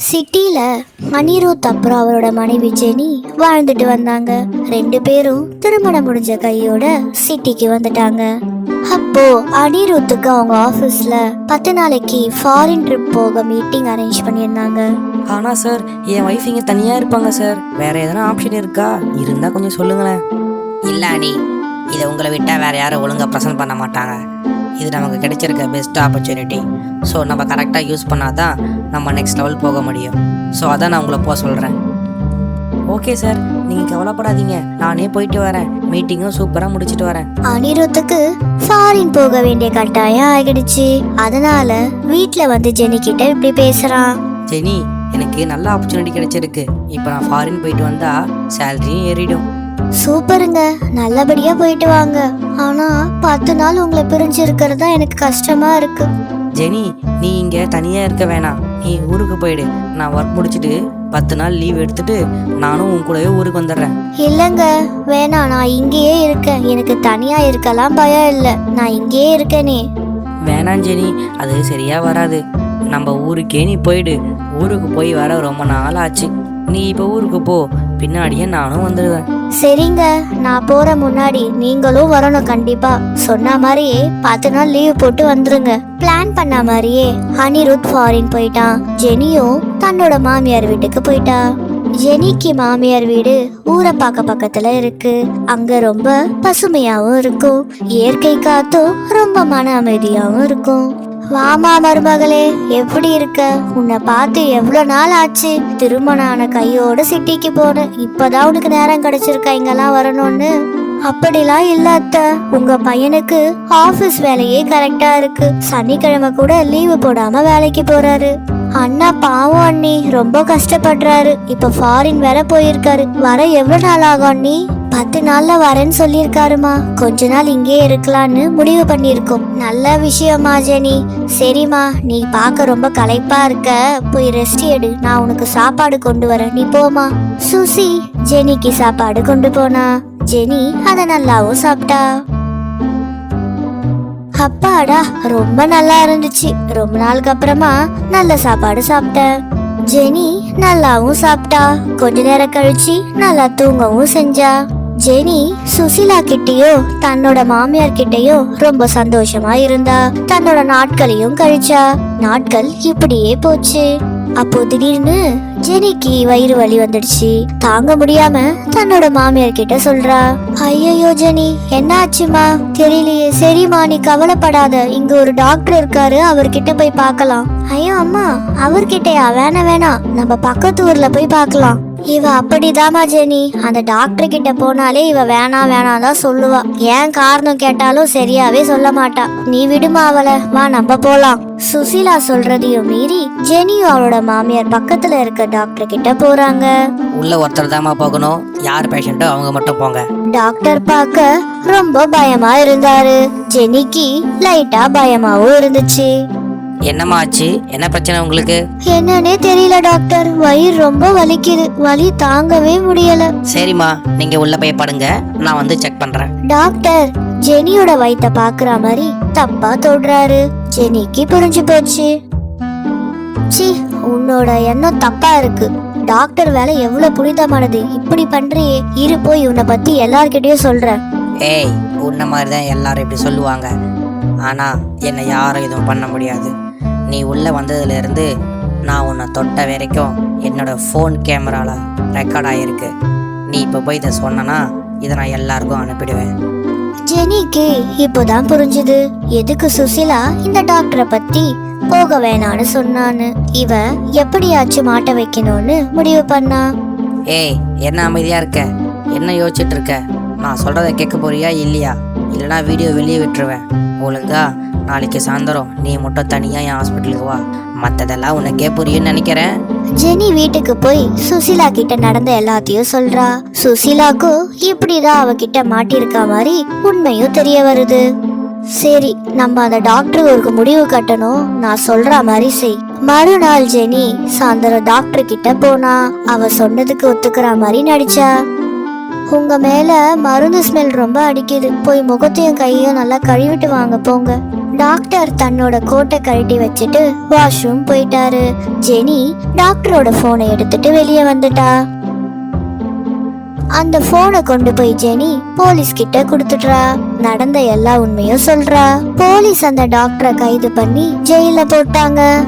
சிட்டில அனிருத் அப்புறம் அவரோட மனைவி ஜெனி வாழ்ந்துட்டு வந்தாங்க. 2 பேரும் திருமணம் முடிஞ்ச கையோட சிட்டிக்கு வந்துட்டாங்க. அப்போ அனிருத்துக்கு அவங்க ஆபீஸ்ல 10 நாளைக்கு ஃபாரின் ட்ரிப் போக மீட்டிங் அரேஞ்ச் பண்ணியிருந்தாங்க. ஆனா சார், என் ஒய்ஃப் இங்க தனியா இருப்பாங்க சார். வேற எதனா ஆப்ஷன் இருக்கா? இருந்தா கொஞ்சம் சொல்லுங்களேன். இல்ல அனி, இதை உங்களை விட்டால் வேறு யாரும் ஒழுங்காக ப்ரெசென்ட் பண்ண மாட்டாங்க. இது நமக்கு கிடைச்சிருக்க பெஸ்ட் ஆப்பர்ச்சுனிட்டி. ஸோ நம்ம கரெக்டாக யூஸ் பண்ணால் தான் நம்ம நெக்ஸ்ட் லெவல் போக முடியும். ஸோ அதான் நான் உங்களை போக சொல்கிறேன். ஓகே சார், நீங்கள் கவலைப்படாதீங்க, நானே போயிட்டு வரேன். மீட்டிங்கும் சூப்பராக முடிச்சுட்டு வரேன். அனிருத்துக்கு ஃபாரின் போக வேண்டிய கட்டாயம் ஆகிடுச்சு. அதனால வீட்டில் வந்து ஜெனி கிட்ட இப்படி பேசுறான். ஜெனி, எனக்கு நல்ல ஆப்பர்ச்சுனிட்டி கிடைச்சிருக்கு. இப்போ நான் ஃபாரின் போயிட்டு வந்தா சேலரியும் ஏறிடும். சூப்பருங்க, நல்லபடியா போயிட்டு வாங்க. ஆனா 10 நாள் உங்களை பிரிஞ்சு இருக்கிறது தான் எனக்கு கஷ்டமா இருக்கு. ஜெனி, நீ இங்கே தனியாக இருக்க வேணாம். நீ ஊருக்கு போயிடு. நான் ஒர்க் முடிச்சுட்டு 10 நாள் லீவ் எடுத்துட்டு நானும் உன் கூடவே ஊருக்கு வந்துடுறேன். இல்லைங்க, வேணாம், நான் இங்கேயே இருக்கேன். எனக்கு தனியா இருக்கலாம் பயம் இல்லை. நான் இங்கேயே இருக்கேனே. வேணாம் ஜெனி, அது சரியா வராது. நம்ம ஊருக்கே நீ போயிடு. ஊருக்கு போய் வர ரொம்ப நாள் ஆச்சு. நீ இப்போ ஊருக்கு போ, பின்னாடியே நானும் வந்துடுவேன். சரிங்க, நான் போற முன்னாடி நீங்களும் வரணும் கண்டிப்பா. சொன்ன மாதிரியே 10 நாள் லீவ் போட்டு வந்துருங்க. பிளான் பண்ண மாதிரியே அனிருத் ஃபாரின் போயிட்டான். ஜெனியும் தன்னோட மாமியார் வீட்டுக்கு போயிட்டா. ஜெனிக்கு மாமியார் வீடு ஊரை பக்கத்துல இருக்கு. அங்க ரொம்ப பசுமையாவும் இருக்கும். இயற்கை காத்தும் ரொம்ப மன அமைதியாவும் இருக்கும். வாமா மருமகளே, எப்படி இருக்க? உன்னை பார்த்து எவ்வளவு நாள் ஆச்சு. திருமணம் ஆன கையோட சிட்டிக்கு போன. இப்பதான் உனக்கு நேரம் கிடைச்சிருக்கா இங்கெல்லாம் வரணும்னு? அப்படிலாம் இல்ல அத்தை, உங்க பையனுக்கு ஆபீஸ் வேலையே கரெக்டா இருக்கு. சனிக்கிழமை கூட லீவு போடாம வேலைக்கு போறாரு. அண்ணா பாவம் அண்ணி, ரொம்ப கஷ்டப்படுறாரு. இப்ப ஃபாரின் வேற போயிருக்காரு. வர எவ்வளவு நாள் ஆகும் அண்ணி? 10 நாள்ல வரேன்னு சொல்லியிருக்காருமா. கொஞ்ச நாள் இங்கே இருக்கலான்னு முடிவு பண்ணிருக்கோம். நல்ல விஷயமா ஜெனி. சரிம்மா, நீ பார்க்க ரொம்ப களைப்பா இருக்க, போய் ரெஸ்ட் எடு. நான் உனக்கு சாப்பாடு கொண்டு வரேன், நீ போமா. சுசி ஜெனிக்கு சாப்பாடு கொண்டு போனா. ஜெனி அத நல்லாவும் சாப்பிட்டா. அப்பாடா, ரொம்ப நல்லா இருந்துச்சு. ரொம்ப நாளுக்கு அப்புறமா நல்ல சாப்பாடு சாப்பிட்டேன். ஜெனி நல்லாவும் சாப்பிட்டா. கொஞ்ச நேரம் கழிச்சு நல்லா தூங்கவும் செஞ்சா. ஜெனி சுசிலா கிட்டயோ தன்னோட மாமியார் கிட்டயோ ரொம்ப சந்தோஷமா இருந்தா. தன்னோட நாட்களையும் கழிச்சா. நாட்கள் இப்படியே போச்சு. அப்போ திடீர்னு ஜெனிக்கு வயிறு வலி வந்துடுச்சு. தாங்க முடியாம தன்னோட மாமியார் கிட்ட சொல்றா. ஐயோ ஜெனி, என்ன ஆச்சுமா? தெரியலையே. சரிம்மா, நீ கவலைப்படாத. இங்க ஒரு டாக்டர் இருக்காரு, அவர்கிட்ட போய் பார்க்கலாம். ஐயோ அம்மா, அவர்கிட்டயா? வேணாம், நம்ம பக்கத்து ஊர்ல போய் பார்க்கலாம். இவ அப்படிதாமா ஜெனி, அந்த டாக்டர் கிட்ட போனாலே இவ வேணாம் தான் சொல்லுவா. ஏன் காரணம் கேட்டாலும் சரியாவே சொல்ல மாட்டா. நீ விடுமா அவளை, வா நம்ம போலாம். சுசிலா சொல்றதையும் மீறி ஜெனியும் அவளோட மாமியார் பக்கத்துல இருக்க டாக்டர் கிட்ட போறாங்க. உள்ள ஒருத்தர் தாமா போகணும். யார் பேஷண்டோ அவங்க மட்டும் போங்க. டாக்டர் பார்க்க ரொம்ப பயமா இருந்தாரு. ஜெனிக்கு லைட்டா பயமாவும் இருந்துச்சு. என்னம்மா ஆச்சு? என்ன பிரச்சனை உங்களுக்கு? என்னன்னே தெரியல டாக்டர், வயிறு ரொம்ப வலிக்குது. வலி தாங்கவே முடியல. சரிம்மா, நீங்க உள்ள போய் படுங்க, நான் வந்து செக் பண்றேன். டாக்டர் ஜெனியோட வயித்தை பாக்குற மாதிரி தப்பா தொடுறாரு. ஜெனிக்கு புரிஞ்சு போச்சு. சி, உன்னோட எண்ணம் தப்பா இருக்கு. டாக்டர் வேலை எவ்வளவு புனிதமானது. இப்படி பண்றியே. இரு, போய் உன்னை பத்தி எல்லார்கிட்டயும் சொல்றேன். ஏய், உன்ன மாதிரி தான் எல்லாரும் இப்படி சொல்லுவாங்க. ஆனா என்னை யாரும் எதுவும் பண்ண முடியாது. நீ உள்ள வந்ததுல இருந்து நான் உன்னை தொட்ட வரைக்கும் என்னோட ஃபோன் கேமரால ரெக்கார்ட் ஆகிருக்கு. நீ இப்போ போய் இதை சொன்னா இதை நான் எல்லாருக்கும் அனுப்பிடுவேன். ஜெனிக்கு இப்போதான் புரிஞ்சுது எதுக்கு சுசிலா இந்த டாக்டரை பத்தி போக வேணான்னு சொன்னான்னு. இவ எப்படியாச்சும் மாட்ட வைக்கணும்னு முடிவு பண்ணா. ஏய், என்ன அமைதியா இருக்க? என்ன யோசிச்சுட்டு இருக்க? நான் சொல்றதை கேட்க போறியா இல்லையா? இல்லைனா வீடியோ வெளியே விட்டுருவேன். ஒழுங்கா நாளைக்கு சாயந்தரம் நீ மட்டும் தனியா என் ஹாஸ்பிட்டலுக்கு வா. மற்றதெல்லாம் உனக்கே புரியும்னு நினைக்கிறேன். ஜெனி வீட்டுக்கு போய் சுசிலா கிட்ட நடந்த எல்லாத்தையும் சொல்றா. சுசிலாக்கும் இப்படிதான் அவகிட்ட மாட்டிருக்கா மாதிரி உண்மையும் தெரிய வருது. சரி, நம்ம அந்த டாக்டர் ஒரு முடிவு கட்டணும். நான் சொல்ற மாதிரி செய். மறுநாள் ஜெனி சாயந்தரம் டாக்டர் கிட்ட போனா. அவ சொன்னதுக்கு ஒத்துக்கிற மாதிரி நடிச்சா. உங்க மேல மருந்து ஸ்மெல் ரொம்ப அடிக்குது, போய் முகத்தையும் கையையும் நல்லா கழுவிட்டு வாங்க போங்க. டாக்டர் தன்னோட கோட்டை கழட்டி வச்சுட்டு வாஷ்ரூம் போயிட்டாரு. ஜெனி டாக்டரோட போனை எடுத்துட்டு வெளியே வந்துட்டா. அந்த போனை கொண்டு போய் ஜெனி போலீஸ் கிட்ட கொடுத்துட்றா. நடந்த எல்லா உண்மையும் சொல்றா. போலீஸ் அந்த டாக்டரை கைது பண்ணி ஜெயில போட்டாங்க.